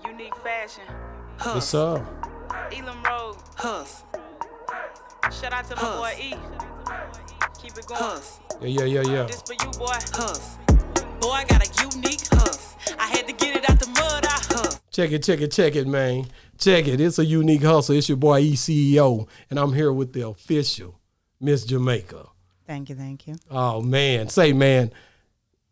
Unique fashion. What's up? Elam Road. Shout out to my boy E. Keep it going. Yeah. This for you, boy. Boy, I got a unique I had to get it out the mud. Check it, man. Check it. It's a unique hustle. It's your boy E CEO, and I'm here with the official Miss Jamaica. Thank you. Oh man, man.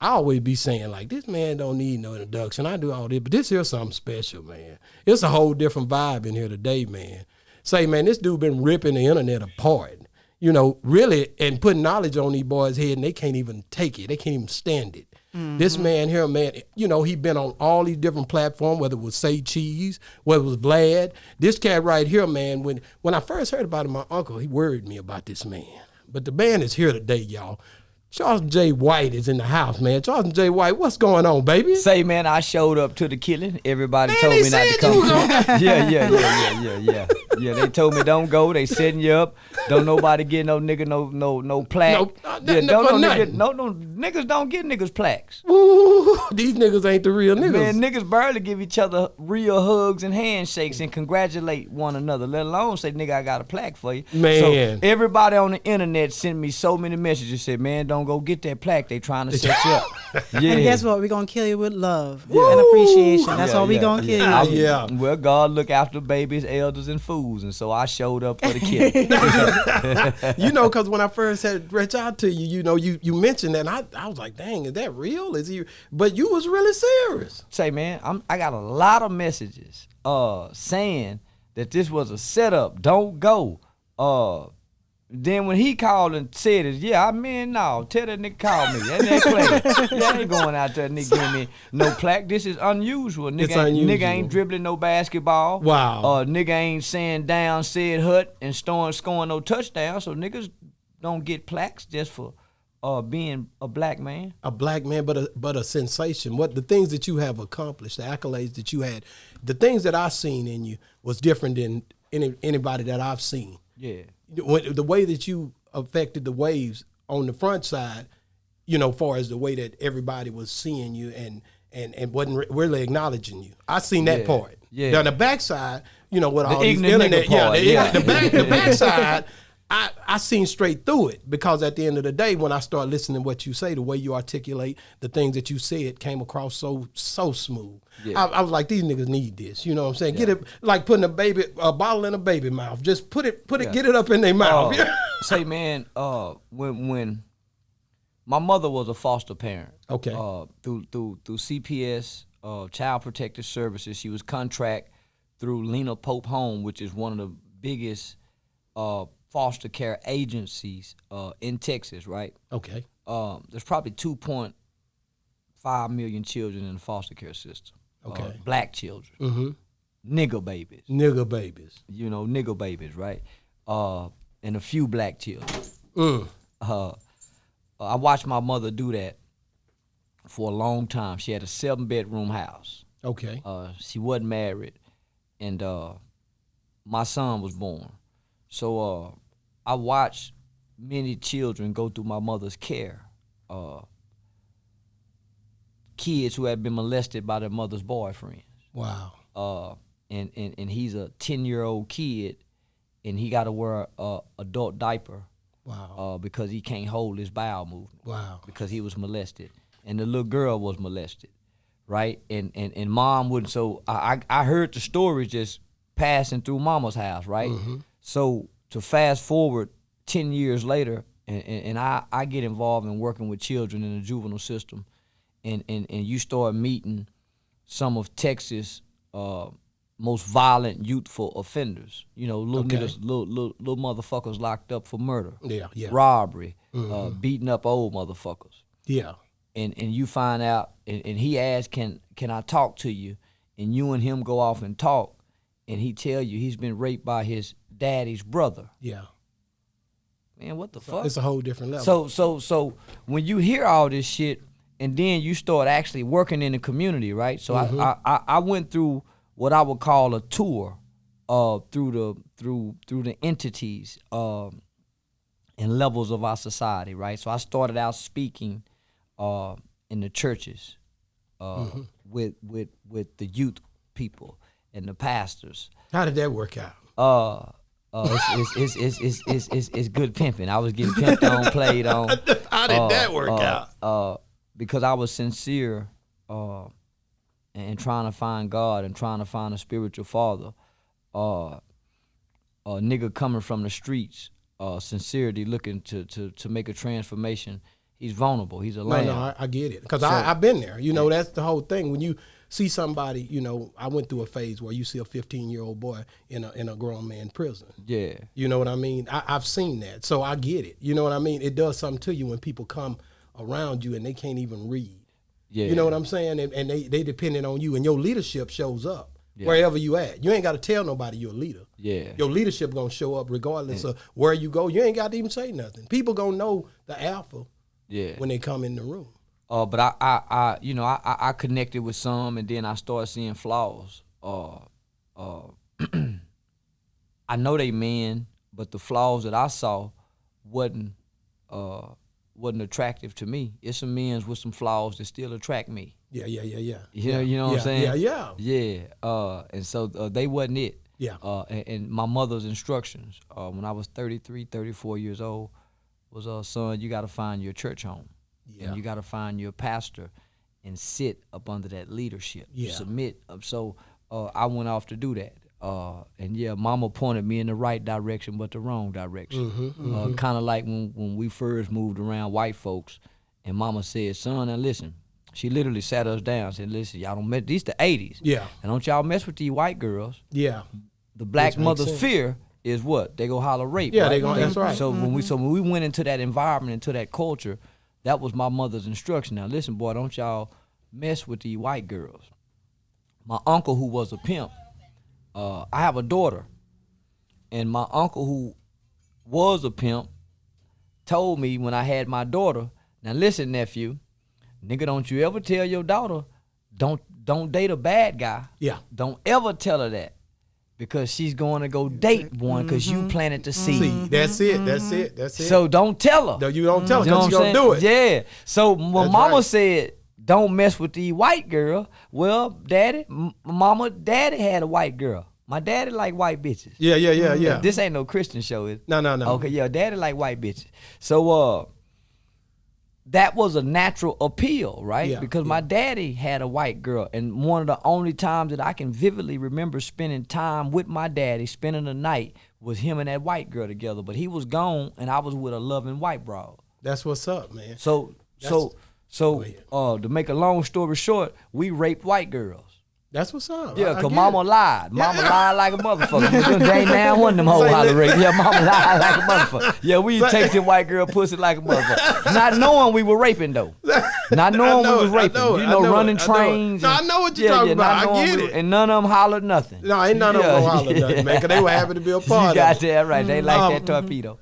I always be saying, like, this man don't need no introduction. I do all this, but this here's something special, man. It's a whole different vibe in here today, man. Man, this dude been ripping the internet apart, really, and putting knowledge on these boys' head, and they can't even take it. They can't even stand it. Mm-hmm. This man here, man, he been on all these different platforms, whether it was Say Cheese, whether it was Vlad. This cat right here, man, when I first heard about him, my uncle, he worried me about this man. But the man is here today, y'all. Charleston J White is in the house, man. Charleston J White, what's going on, baby? Say, man, I showed up to the killing. Everybody told me not to come. Yeah. They told me don't go. They setting you up. Don't nobody get no nigga no plaque. Niggas don't get niggas plaques. Ooh, these niggas ain't the real niggas. Man, niggas barely give each other real hugs and handshakes and congratulate one another, let alone say, nigga, I got a plaque for you. Man. So everybody on the internet sent me so many messages, said, man, don't go get that plaque. They trying to set you up. Yeah. And guess what? We're going to kill you with love and appreciation. That's all we going to kill you. Yeah. Well, God look after babies, elders, and fools, and so I showed up for the killing. Because when I first had reached out to you, you mentioned that, and I was like, dang, is that real? Is he? But you was really serious. Say, man, I got a lot of messages saying that this was a setup. Don't go. Then when he called and said it, no, tell that nigga call me. That nigga playing. I ain't going out there, nigga, give me no plaque. This is unusual. Nigga ain't dribbling no basketball. Wow. Nigga ain't saying down, said hut, and scoring no touchdowns. So niggas don't get plaques just for being a black man. A black man, but a sensation. What the things that you have accomplished, the accolades that you had, the things that I seen in you was different than anybody that I've seen. Yeah. The way that you affected the waves on the front side, far as the way that everybody was seeing you and wasn't really acknowledging you. I seen that part. Yeah. Now the backside, with all the these internet, the backside, I seen straight through it, because at the end of the day, when I start listening to what you say, the way you articulate the things that you said came across so smooth. Yeah. I was like, these niggas need this. You know what I'm saying? Yeah. Get it like putting a bottle in a baby mouth. Just put it, get it up in their mouth. Say, man, when my mother was a foster parent, okay, through CPS, Child Protective Services, she was contract through Lena Pope Home, which is one of the biggest foster care agencies in Texas, right? Okay. There's probably 2.5 million children in the foster care system. Okay. Black children. Mm-hmm. Nigger babies. Nigger babies, right? And a few black children. Mm. I watched my mother do that for a long time. She had a 7-bedroom house. Okay. She wasn't married, and my son was born. So I watched many children go through my mother's care. Kids who had been molested by their mother's boyfriends. Wow. And he's a 10-year-old kid, and he got to wear a adult diaper. Wow. Because he can't hold his bowel movement. Wow. Because he was molested, and the little girl was molested, right? And mom wouldn't. So I heard the story just passing through mama's house, right? Mm-hmm. So to fast forward 10 years later, and I get involved in working with children in the juvenile system, and you start meeting some of Texas' most violent, youthful offenders. Little niggas, little motherfuckers locked up for murder, robbery, mm-hmm. Beating up old motherfuckers. Yeah. And you find out, and he asks, can I talk to you? And you and him go off and talk, and he tell you he's been raped by his daddy's brother. Yeah. Man, what the fuck? It's a whole different level. So when you hear all this shit, and then you start actually working in the community, right? So I went through what I would call a tour through the entities and levels of our society, right? So I started out speaking in the churches with the youth people and the pastors. How did that work out? It's good pimping. I was getting pimped on, played on. How did that work out? Because I was sincere and trying to find God and trying to find a spiritual father. A nigga coming from the streets, sincerity, looking to make a transformation. He's vulnerable. He's a lamb. No, I get it. Because I've been there. You know, that's the whole thing. When you see somebody, you know, I went through a phase where you see a 15-year-old boy in a grown man prison. Yeah. You know what I mean? I've seen that. So I get it. You know what I mean? It does something to you when people come around you and they can't even read. Yeah. You know what I'm saying? And they depending on you, and your leadership shows up. Yeah. Wherever you at. You ain't got to tell nobody you're a leader. Yeah. Your leadership going to show up regardless of where you go. You ain't got to even say nothing. People going to know the alpha when they come in the room. But I connected with some, and then I started seeing flaws. I know they men, but the flaws that I saw wasn't attractive to me. It's some men with some flaws that still attract me. Yeah. You know what I'm saying? Yeah. And so they wasn't it. Yeah. And my mother's instructions when I was 33, 34 years old was, son, you got to find your church home. Yeah. And you got to find your pastor and sit up under that leadership. Yeah. Submit. So I went off to do that. And mama pointed me in the right direction, but the wrong direction. Kind of like when we first moved around white folks, and mama said, son, now listen. She literally sat us down and said, listen, y'all don't mess, these the 80s. Yeah. And don't y'all mess with these white girls. Yeah. The black mother's fear is what? They go holler rape. Yeah, right? they go, that's right. So when we went into that environment, into that culture, that was my mother's instruction. Now listen, boy, don't y'all mess with these white girls. My uncle, who was a pimp, I have a daughter, and my uncle, who was a pimp, told me when I had my daughter, now listen, nephew, nigga, don't you ever tell your daughter, don't date a bad guy. Yeah. Don't ever tell her that, because she's going to go date one because you planted the seed. See, that's it. So don't tell her. No, you don't tell her because she's going to do it. Yeah. So when mama said, don't mess with the white girl, well, daddy had a white girl. My daddy like white bitches. Yeah. This ain't no Christian show, is it? No. Okay, yeah, daddy like white bitches. So that was a natural appeal, right? Yeah, because my daddy had a white girl, and one of the only times that I can vividly remember spending time with my daddy, spending the night, was him and that white girl together. But he was gone, and I was with a loving white broad. That's what's up, man. So to make a long story short, we raped white girls. That's what's up. Yeah, because mama lied. Mama lied like a motherfucker. There ain't now one of them whole holler rape. Yeah, mama lied like a motherfucker. Yeah, we take the white girl pussy like a motherfucker. Not knowing we were raping, though. Not knowing we was raping. Running trains. No, I know what you're talking about. I get it. And none of them hollered nothing. No, ain't none of them hollered nothing, man, because they were happy to be a part of it. You got that right. They like that torpedo.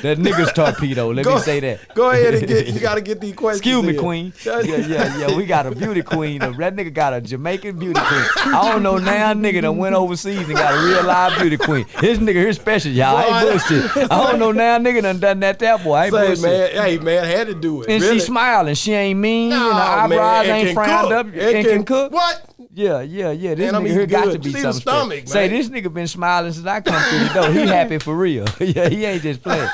That nigga's torpedo. Let me say that. Go ahead and you got to get these questions. Excuse me, queen. Yeah. We got a beauty queen. That nigga got a Jamaican beauty queen. I don't know now, nigga done went overseas and got a real live beauty queen. His nigga here special, y'all. I ain't bullshit. I don't know now, nigga done that boy. I ain't bullshit. Man, had to do it. And really? She smiling. She ain't mean. No, and her eyebrows ain't frowned up. And can cook. What? Yeah. This nigga here got to be something stomach, say, this nigga been smiling since I come through the door. He happy for real. Yeah, he ain't just playing.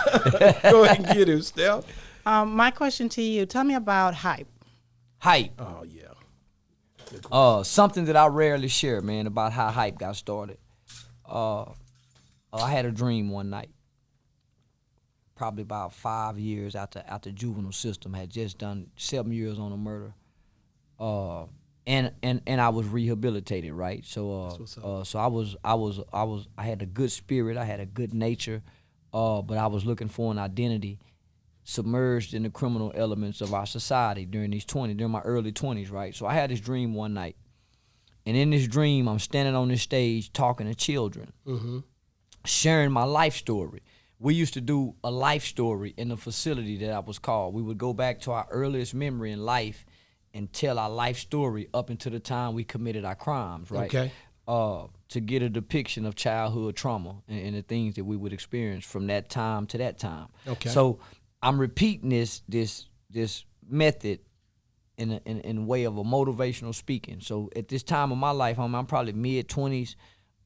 Go ahead and get him, Steph. My question to you, tell me about hype. Hype. Oh, yeah. Something that I rarely share, man, about how hype got started. I had a dream one night, probably about 5 years after juvenile system, had just done 7 years on a murder. And I was rehabilitated, right? So I had a good spirit, I had a good nature, but I was looking for an identity submerged in the criminal elements of our society during my early 20s, right? So I had this dream one night, and in this dream, I'm standing on this stage talking to children, sharing my life story. we used to do a life story in the facility that I was called. We would go back to our earliest memory in life and tell our life story up until the time we committed our crimes, right? Okay. To get a depiction of childhood trauma and the things that we would experience from that time to that time. Okay. So I'm repeating this method in a way of a motivational speaking. So at this time of my life, I'm probably mid-20s.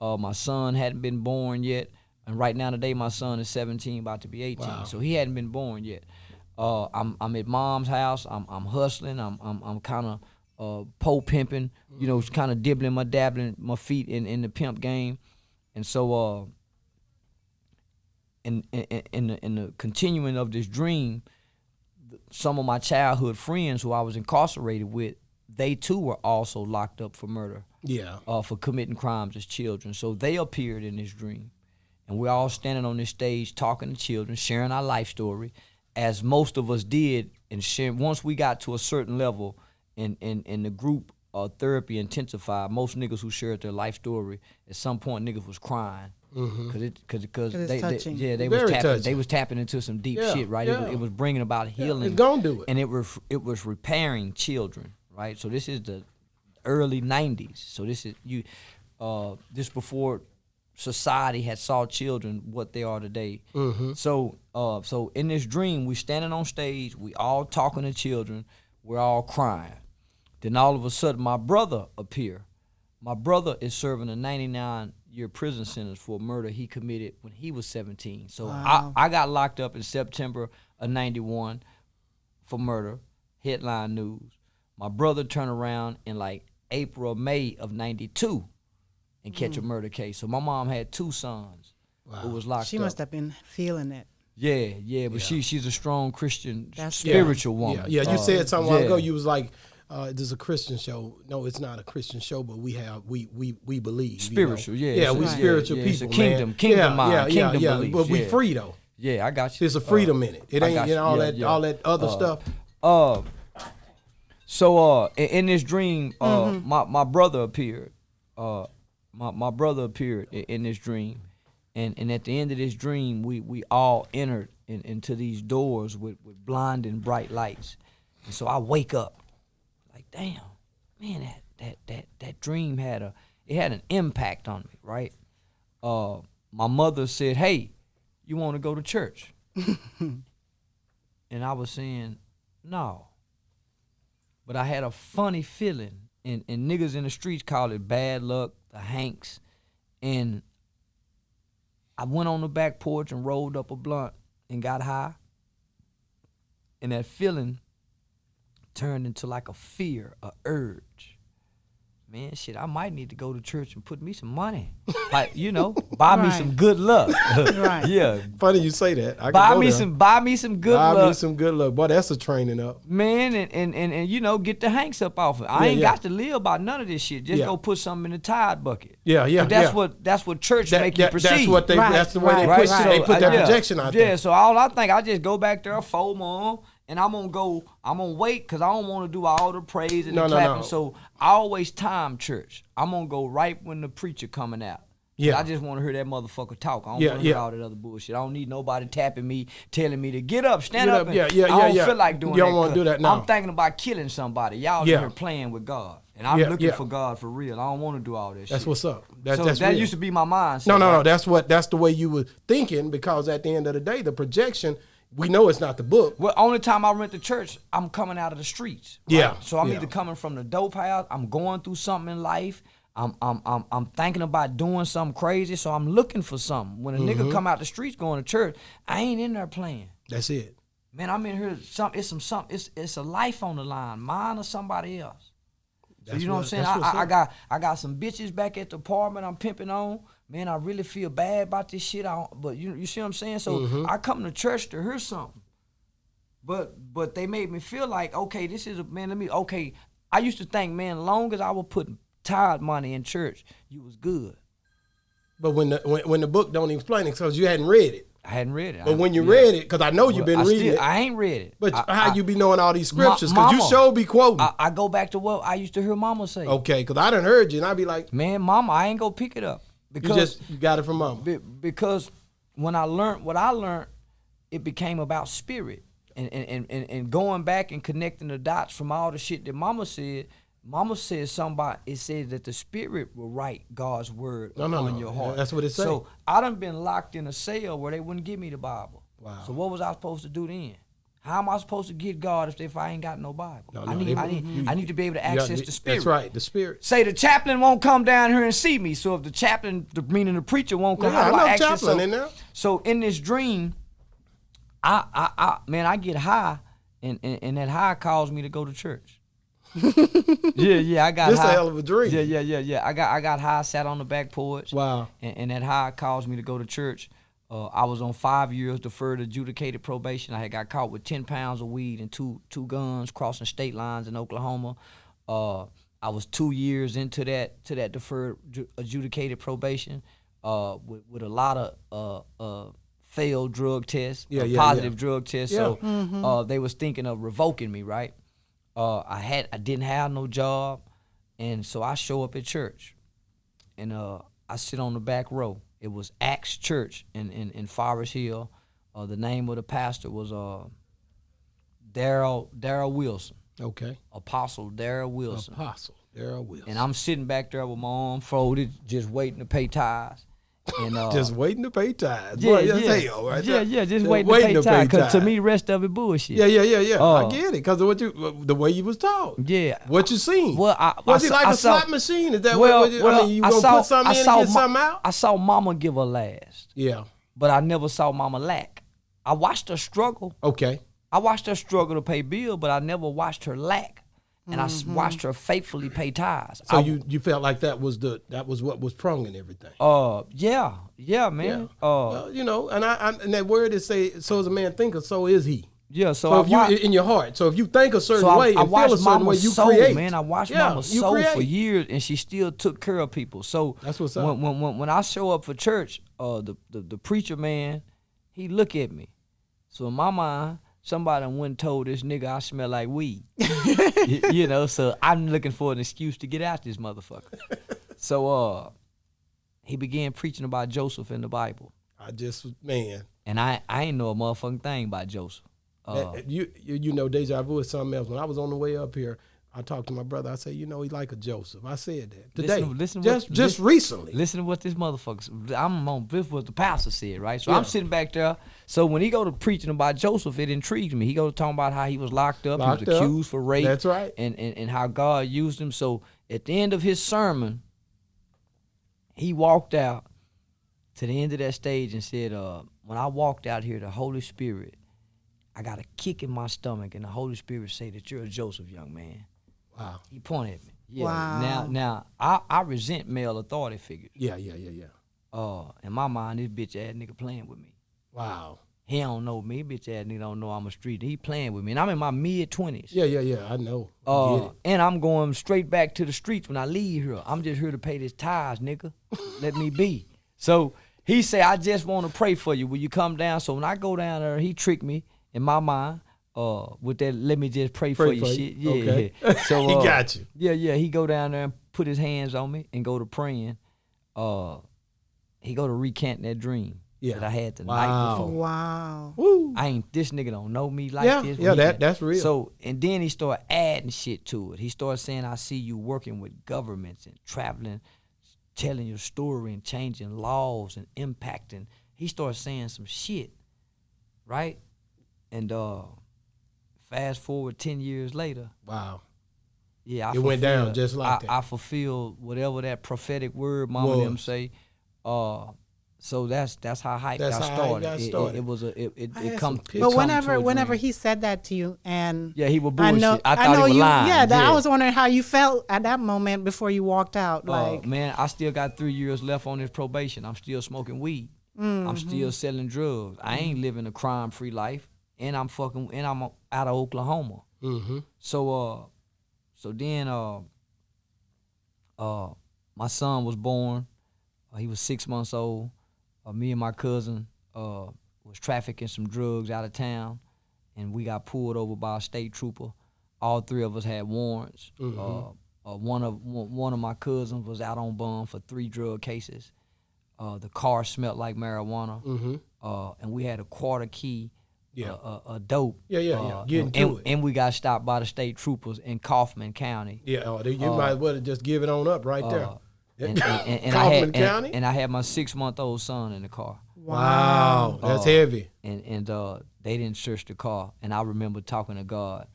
My son hadn't been born yet. And right now today, my son is 17, about to be 18. Wow. So he hadn't been born yet. I'm at mom's house. I'm hustling. I'm kind of pole pimping. You know, kind of dabbling my feet in the pimp game. And so in the continuing of this dream, some of my childhood friends who I was incarcerated with, they too were also locked up for murder. Yeah. For committing crimes as children. So they appeared in this dream. And we're all standing on this stage talking to children, sharing our life story, as most of us did. And once we got to a certain level in the group therapy intensified, most niggas who shared their life story, at some point niggas was crying. Because they was tapping into some deep shit, right? Yeah. It was bringing about healing. It's gonna do it. And it was repairing children, right? So this is the early 90s. So this is this before society had saw children what they are today. So in this dream, we standing on stage, we all talking to children, we're all crying. Then all of a sudden, my brother appear. My brother is serving a 99-year prison sentence for a murder he committed when he was 17. So Wow. I got locked up in September of 91 for murder, headline news. My brother turned around in like April or May of 92 and catch a murder case. So my mom had two sons who was locked up. She must have been feeling it. But she's a strong Christian, That's spiritual woman. Yeah, you said something a while ago. You was like, there's a Christian show. No, it's not a Christian show, but we believe. Spiritual, you know? yeah. Yeah, we spiritual people, It's a kingdom, man. kingdom mind, kingdom yeah. beliefs. But we free though. Yeah, I got you. There's a freedom in it. It ain't all that other stuff. So in this dream, my brother appeared. My brother appeared in this dream, and at the end of this dream, we all entered into these doors with blinding bright lights, and so I wake up, like, damn, man, that dream had an impact on me, right? My mother said, "Hey, you want to go to church?" And I was saying, no. But I had a funny feeling, and niggas in the streets call it bad luck, the Hanks, and I went on the back porch and rolled up a blunt and got high, and that feeling turned into like a fear, a urge. Man, shit, I might need to go to church and put me some money. Like, buy me some good luck. Right. Yeah. Funny you say that. Buy me some good luck. Buy me some good luck. Boy, that's a training up. Man, and get the Hanks up off it. I ain't got to live about none of this shit. Just go put something in the Tide bucket. Yeah. That's what church make you perceive. That's what that's the way they push it. They put that projection out there. Yeah, so all I think, I just go back there, FOMO, and I'm gonna wait, because I don't want to do all the praise and the clapping. No. So I always time church. I'm gonna go right when the preacher coming out. Yeah. I just want to hear that motherfucker talk. I don't want to hear all that other bullshit. I don't need nobody tapping me, telling me to get up, stand up. I don't feel like doing that. You don't want to do that now. I'm thinking about killing somebody. Y'all in here playing with God. And I'm looking for God for real. I don't want to do all this shit. That's what's up. That's real. That used to be my mindset. No. That's the way you were thinking, because at the end of the day, the projection, we know it's not the book. Well, only time I rent the church, I'm coming out of the streets. Right? Yeah. So I'm either coming from the dope house, I'm going through something in life, I'm thinking about doing something crazy, so I'm looking for something. When a nigga come out the streets going to church, I ain't in there playing. That's it. Man, I'm in here. It's a life on the line, mine or somebody else. So you know what I'm saying? I got some bitches back at the apartment I'm pimping on. Man, I really feel bad about this shit. But you see what I'm saying? So I come to church to hear something. But they made me feel like, okay, this is I used to think, man, long as I was putting tithe money in church, you was good. But when the book don't explain it, because you hadn't read it. I hadn't read it. But when you read it, because I know you've been reading it. I ain't read it. But how you be knowing all these scriptures? Because you sure be quoting. I go back to what I used to hear mama say. Okay, because I done heard you, and I be like, man, mama, I ain't gonna pick it up. Because you got it from mama. Because when I learned what I learned, it became about spirit. And going back and connecting the dots from all the shit that Mama said something about, it said that the spirit will write God's word on your heart. That's what it said. So I done been locked in a cell where they wouldn't give me the Bible. Wow. So what was I supposed to do then? How am I supposed to get God if I ain't got no Bible? I need to be able to access the spirit. That's right, the spirit. Say the chaplain won't come down here and see me. So if the chaplain, meaning the preacher, won't come, how do I access? Chaplain in there. So in this dream, I get high, and that high caused me to go to church. yeah, I got this high. This a hell of a dream. Yeah. I got high, sat on the back porch. Wow. And that high caused me to go to church. I was on 5 years deferred adjudicated probation. I had got caught with 10 pounds of weed and two guns crossing state lines in Oklahoma. I was 2 years into that deferred adjudicated probation with a lot of failed drug tests, positive drug tests. Yeah. So they was thinking of revoking me, right? I didn't have no job, and so I show up at church, and I sit on the back row. It was Acts Church in Forest Hill. The name of the pastor was Darrell Wilson. Okay. Apostle Darrell Wilson. Apostle Darrell Wilson. And I'm sitting back there with my arm folded, just waiting to pay tithes. And just waiting to pay tithes. Yeah, Boy, yeah. hell right there. Yeah, just waiting to pay tithes. Because to me, the rest of it bullshit. Yeah. I get it. Because of the way you was taught. Yeah. What you seen. Well, was it like a slot machine? Is that what you gonna put something in and get something out? I saw Mama give her last. Yeah. But I never saw Mama lack. I watched her struggle. Okay. I watched her struggle to pay bills, but I never watched her lack. And I watched her faithfully pay tithes. So you felt like that was what was prong and everything. Yeah, man. Yeah. Well, and that word is say, so as a man thinketh, so is he. Yeah, so if you in your heart, so if you think a certain way and feel a certain way, you create. Man, I watched Mama soul for years, and she still took care of people. So that's what's up. When I show up for church, the preacher man, he look at me. So in my mind, somebody went and told this nigga I smell like weed. So I'm looking for an excuse to get out this motherfucker. So he began preaching about Joseph in the Bible. And I ain't know a motherfucking thing about Joseph. Djvlad is something else. When I was on the way up here, I talked to my brother. I said, he like a Joseph. I said that today. Just recently. Listen to what this motherfucker. I'm on this what the pastor said, right? So I'm sitting back there. So when he go to preaching about Joseph, it intrigued me. He go to talking about how he was locked up, he was accused for rape. That's right. And how God used him. So at the end of his sermon, he walked out to the end of that stage and said, when I walked out here, the Holy Spirit, I got a kick in my stomach, and the Holy Spirit say that you're a Joseph, young man. Wow. He pointed at me. Yeah. Wow. Now I resent male authority figures. Yeah. In my mind, this bitch ass nigga playing with me. Wow. He don't know me. Bitch ass nigga don't know I'm a street. He playing with me. And I'm in my mid-20s. Yeah. I know. Get it. And I'm going straight back to the streets when I leave here. I'm just here to pay this tithes, nigga. Let me be. So he say, I just want to pray for you. Will you come down? So when I go down there, he tricked me in my mind. With that, let me just pray for you shit. Yeah. Okay. So he got you. Yeah. He go down there and put his hands on me and go to praying. He go to recanting that dream that I had the night before. Wow. Woo. This nigga don't know me like this. Yeah, that's real. So, and then he started adding shit to it. He started saying, I see you working with governments and traveling, telling your story and changing laws and impacting. He started saying some shit, right? And fast forward 10 years later. Wow. Yeah, it went down just like that. I fulfilled whatever that prophetic word Mama and them say. So that's how hype got started. It come. But whenever he said that to you, and he was bullshit. I thought he was lying. Yeah, I was wondering how you felt at that moment before you walked out. Man, I still got 3 years left on this probation. I'm still smoking weed. I'm still selling drugs. I ain't living a crime-free life, and I'm out of Oklahoma. So then my son was born. He was 6 months old. Me and my cousin was trafficking some drugs out of town, and we got pulled over by a state trooper. All three of us had warrants. One of my cousins was out on bond for 3 drug cases. The car smelled like marijuana. And we had a quarter key. A dope. Getting to it. And we got stopped by the state troopers in Kaufman County. You might as well just give it on up right there. And I had my 6-month-old son in the car. Wow, that's heavy. And they didn't search the car. And I remember talking to God.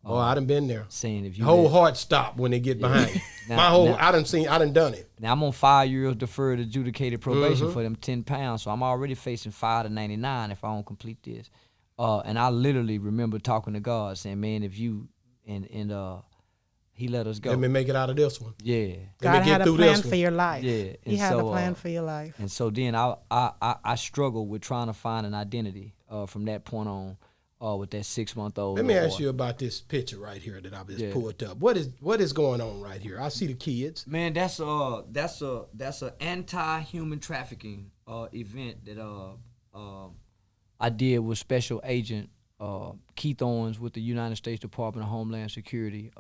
Oh, I done been there. Saying if you whole heart stop when they get behind you. I done done it. Now I'm on 5 years deferred adjudicated probation for them 10 pounds. So I'm already facing 5 to 99 if I don't complete this. And I literally remember talking to God saying, man, if you he let us go. Let me make it out of this one. Yeah. God had a plan for your life. Yeah. He had a plan for your life. And so then I struggled with trying to find an identity from that point on with that 6-month-old. Let me ask you about this picture right here that I just pulled up. What is going on right here? I see the kids. Man, that's a anti-human trafficking event that I did with Special Agent Keith Owens with the United States Department of Homeland Security,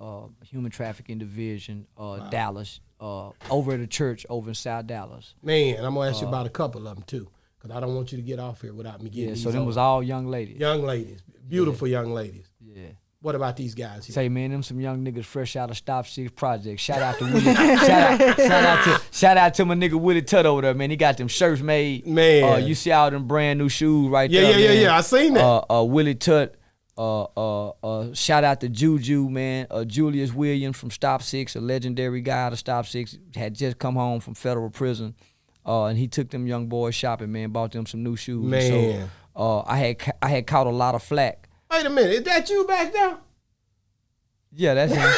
Human Trafficking Division, Dallas, over at a church over in South Dallas. Man, I'm going to ask you about a couple of them, too, because I don't want you to get off here without me getting these so them was all young ladies. Young ladies. Beautiful young ladies. Yeah. What about these guys here? Say, man, them some young niggas fresh out of Stop 6 Project. Shout out to Willie. shout out to my nigga Willie Tut over there, man. He got them shirts made. Man. You see all them brand new shoes right there. Yeah. I seen that. Willie Tut. Shout out to Juju, man. Julius Williams from Stop 6, a legendary guy out of Stop 6, had just come home from federal prison. And he took them young boys shopping, man, bought them some new shoes. Man. So I had caught a lot of flack. Wait a minute, is that you back there? Yeah, that's him.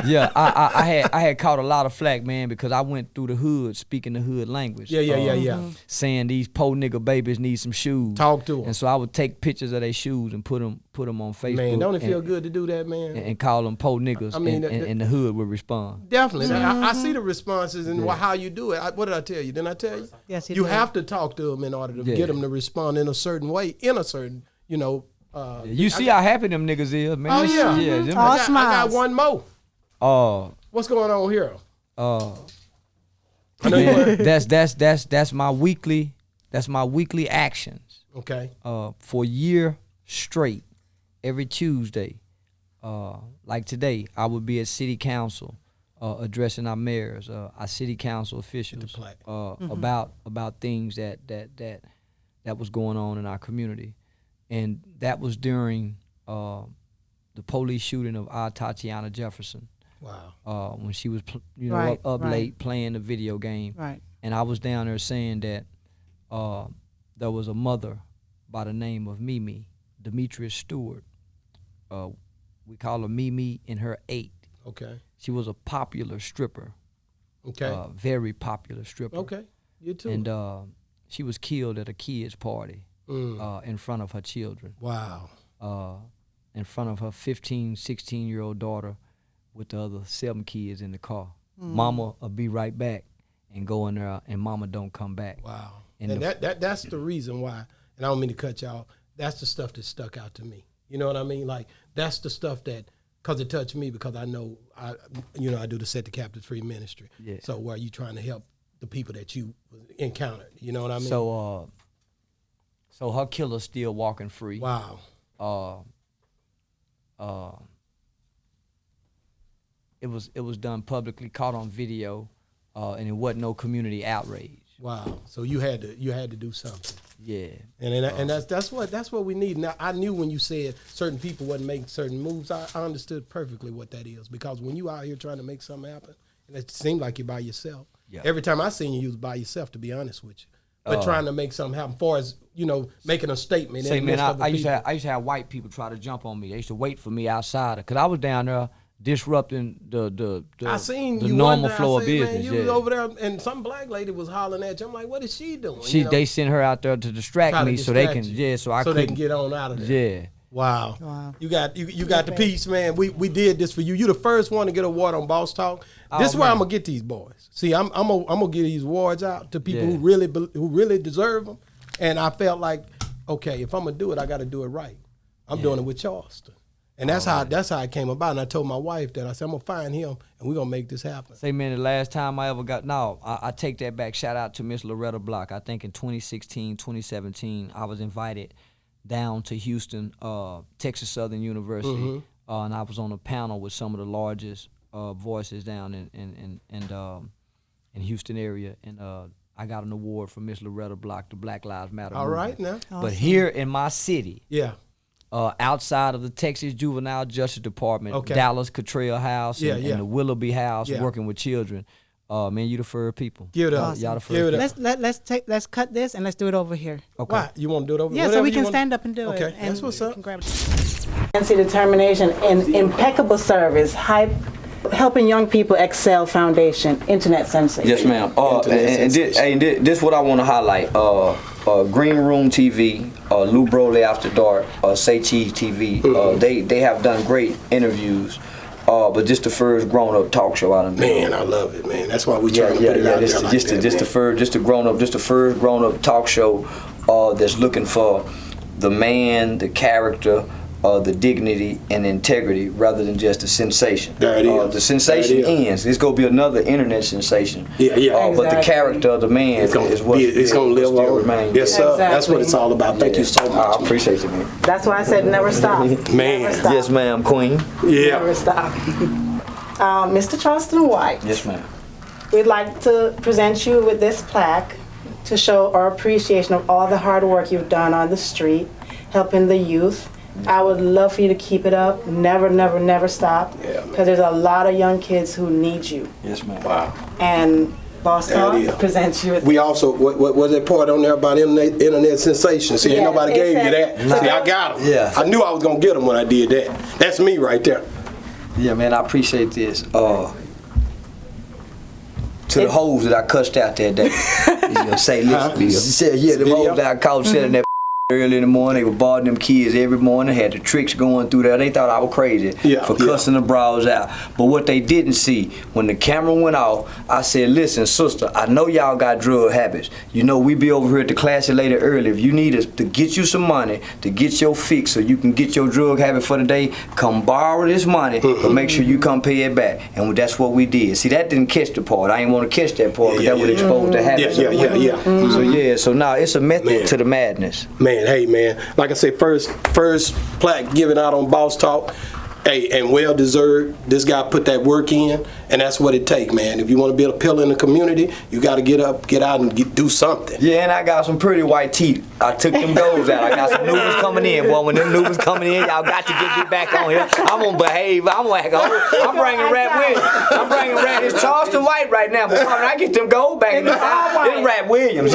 Yeah, I had caught a lot of flack, man, because I went through the hood speaking the hood language. Yeah. Saying these po nigga babies need some shoes. Talk to them. And so I would take pictures of their shoes and put them on Facebook. Man, don't it feel good to do that, man? And call them po niggas, and the hood would respond. Definitely. I see the responses and how you do it. What did I tell you? Didn't I tell you? Yes, you have to talk to them in order to get them to respond in a certain way, in a certain, you see how happy them niggas is, man. Oh yeah. I got one more. What's going on here? Man, that's my weekly actions. Okay. For a year straight, every Tuesday, like today, I would be at City Council addressing our mayors, our City Council officials about things that was going on in our community. And that was during the police shooting of our Tatiana Jefferson. Wow. When she was, up late playing the video game. Right. And I was down there saying that there was a mother by the name of Mimi, Demetrius Stewart. We call her Mimi in her 8. Okay. She was a popular stripper. Okay. Very popular stripper. Okay. You too. And she was killed at a kid's party. In front of her children. Wow. In front of her 15, 16-year-old daughter with the other 7 kids in the car. Mama will be right back and go in there, and mama don't come back. Wow. And that's the reason why, and I don't mean to cut y'all, that's the stuff that stuck out to me. You know what I mean? Like, that's the stuff that, because it touched me, because I know, I do the Set the Captives Free ministry. Yeah. So where you trying to help the people that you encountered, you know what I mean? So her killer's still walking free. Wow. It was done publicly, caught on video, and it wasn't no community outrage. Wow. So you had to do something. Yeah. And that's what we need. Now I knew when you said certain people wasn't making certain moves, I understood perfectly what that is, because when you out here trying to make something happen, and it seemed like you're by yourself. Yeah. Every time I seen you was by yourself, to be honest with you. But trying to make something happen, far as making a statement. Say, man, I used to have white people try to jump on me. They used to wait for me outside because I was down there disrupting the normal flow of business. Man, you was over there, and some black lady was hollering at you. I'm like, what is she doing? They sent her out there to distract me so they can get on out of there. Yeah. Wow. You got the piece, man. We did this for you. You the first one to get an award on Boss Talk. This is where I'm gonna get these boys. See, I'm gonna get these awards out to people who really deserve them. And I felt like, okay, if I'm gonna do it, I got to do it right. I'm doing it with Charleston. And that's how it came about. And I told my wife that I said, I'm gonna find him and we're gonna make this happen. Say, man, the last time I ever got, I take that back. Shout out to Miss Loretta Block. I think in 2016, 2017, I was invited down to Houston, Texas Southern University, and I was on a panel with some of the largest voices down in Houston area, and I got an award from Miss Loretta Block, the Black Lives Matter All movement. right now. Awesome. But here in my city, Yeah. outside of the Texas Juvenile Justice Department, Okay. Dallas Cottrell House and the Willoughby House, Yeah. working with children, man, you the fur people. Give it up. Awesome. Y'all the fur Give it people. up. Let's cut this and let's do it over here. Okay. Why? You want to do it over? Yeah, so whatever we you can wanna- stand up and do it. Okay, And that's what's up. Nancy Determination and Impeccable Service, helping young people excel foundation, internet sensation. Yes, ma'am. This what I want to highlight. Green Room TV, Lou Broley After Dark, Say Cheese TV. They have done great interviews. But just the first grown-up talk show out of Man, I love it, man. That's why we try to put it out there like that, just the first grown-up talk show that's looking for the man, the character, the dignity and integrity rather than just the sensation. There it is. The sensation ends. It's gonna be another internet sensation. Yeah. But the character of the man It's gonna, is what it's gonna live still on. remain. Yes, sir. Exactly. That's what it's all about. Thank you so much. I appreciate you, man. That's why I said never stop. Man. Never stop. Yes, ma'am, Queen. Yeah. Never stop. Mr. Charleston White, Yes, ma'am. we'd like to present you with this plaque to show our appreciation of all the hard work you've done on the street, helping the youth. I would love for you to keep it up. Never, never, never stop. Yeah, man. Because there's a lot of young kids who need you. Yes, ma'am. Wow. And Boss There it is. Talk presents you with We also, what was that part on there about internet sensation? See, ain't Yeah, nobody it gave you said- that. See, I got them. Yeah. I knew I was going to get them when I did that. That's me right there. Yeah, man, I appreciate this. To the hoes that I cussed out that day. Say, listen, the hoes that I caught selling that early in the morning. They were bothering them kids every morning, had the tricks going through there. They thought I was crazy for cussing the bras out. But what they didn't see, when the camera went off, I said, listen, sister, I know y'all got drug habits. You know, we be over here at the classy lady early. If you need us to get you some money, to get your fix so you can get your drug habit for the day, come borrow this money, but make sure you come pay it back. And that's what we did. See, that didn't catch the part. I didn't want to catch that part, because that would expose the habits. So now it's a method to the madness. Man, hey, man. Like I said, first plaque given out on Boss Talk. Hey, and well deserved. This guy put that work in, and that's what it takes, man. If you want to be a pillar in the community, you got to get out, and do something. Yeah, and I got some pretty white teeth. I took them goals out. I got some new ones coming in. Boy, when them new ones coming in, y'all got to get me back on here. I'm gonna behave. I'm bringing rap with me. I'm bringing rap. It's Charleston White right now, but when I get them gold back in the house, it's Rap Williams.